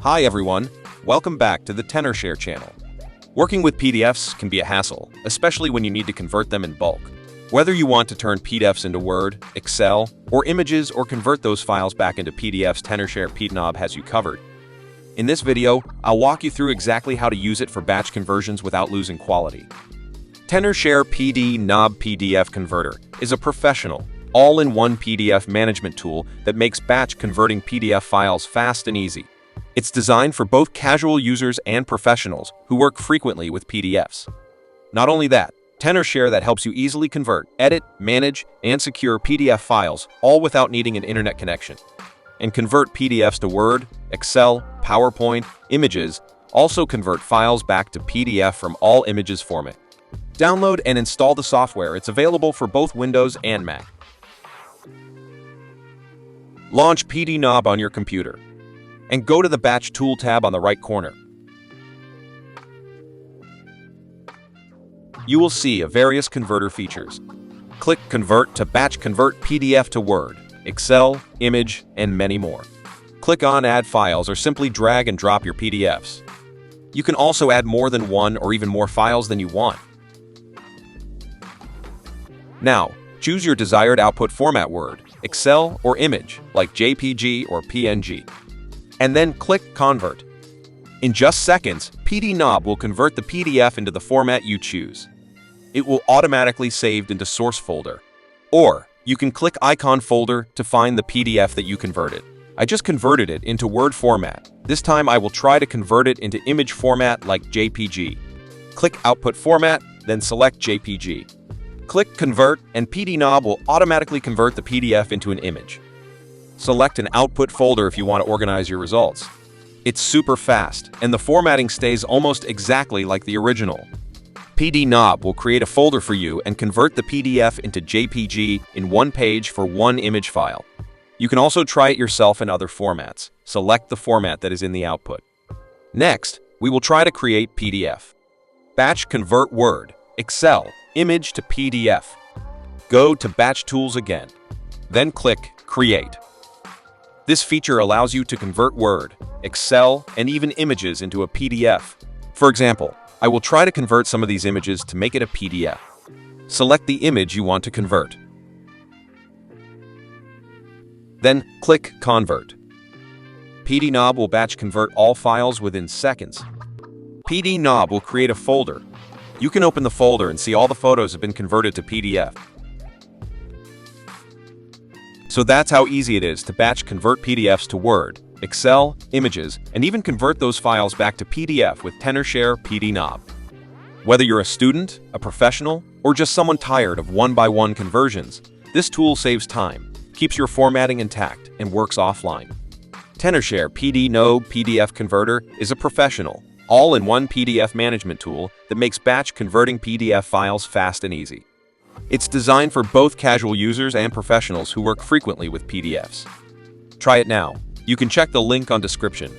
Hi everyone, welcome back to the Tenorshare channel. Working with PDFs can be a hassle, especially when you need to convert them in bulk. Whether you want to turn PDFs into Word, Excel, or images or convert those files back into PDFs, Tenorshare PDNob has you covered. In this video, I'll walk you through exactly how to use it for batch conversions without losing quality. Tenorshare PDNob PDF Converter is a professional, all-in-one PDF management tool that makes batch converting PDF files fast and easy. It's designed for both casual users and professionals who work frequently with PDFs. Not only that, Tenorshare that helps you easily convert, edit, manage, and secure PDF files, all without needing an internet connection. And convert PDFs to Word, Excel, PowerPoint, images, also convert files back to PDF from all images format. Download and install the software. It's available for both Windows and Mac. Launch PDNob on your computer and go to the Batch Tool tab on the right corner. You will see various converter features. Click Convert to batch convert PDF to Word, Excel, image, and many more. Click on Add Files or simply drag and drop your PDFs. You can also add more than one or even more files than you want. Now, choose your desired output format: Word, Excel, or image, like JPG or PNG. And then click Convert. In just seconds, PDNob will convert the PDF into the format you choose. It will automatically save into source folder. Or, you can click icon folder to find the PDF that you converted. I just converted it into Word format. This time I will try to convert it into image format like JPG. Click Output Format, then select JPG. Click Convert, and PDNob will automatically convert the PDF into an image. Select an output folder if you want to organize your results. It's super fast, and the formatting stays almost exactly like the original. PDNob will create a folder for you and convert the PDF into JPG in one page for one image file. You can also try it yourself in other formats. Select the format that is in the output. Next, we will try to create PDF. Batch Convert Word, Excel, image to PDF. Go to Batch Tools again. Then click Create. This feature allows you to convert Word, Excel, and even images into a PDF. For example, I will try to convert some of these images to make it a PDF. Select the image you want to convert. Then click Convert. PDNob will batch convert all files within seconds. PDNob will create a folder. You can open the folder and see all the photos have been converted to PDF. So that's how easy it is to batch convert PDFs to Word, Excel, images, and even convert those files back to PDF with Tenorshare PDNob. Whether you're a student, a professional, or just someone tired of one-by-one conversions, this tool saves time, keeps your formatting intact, and works offline. Tenorshare PDNob PDF Converter is a professional, all-in-one PDF management tool that makes batch converting PDF files fast and easy. It's designed for both casual users and professionals who work frequently with PDFs. Try it now. You can check the link on description.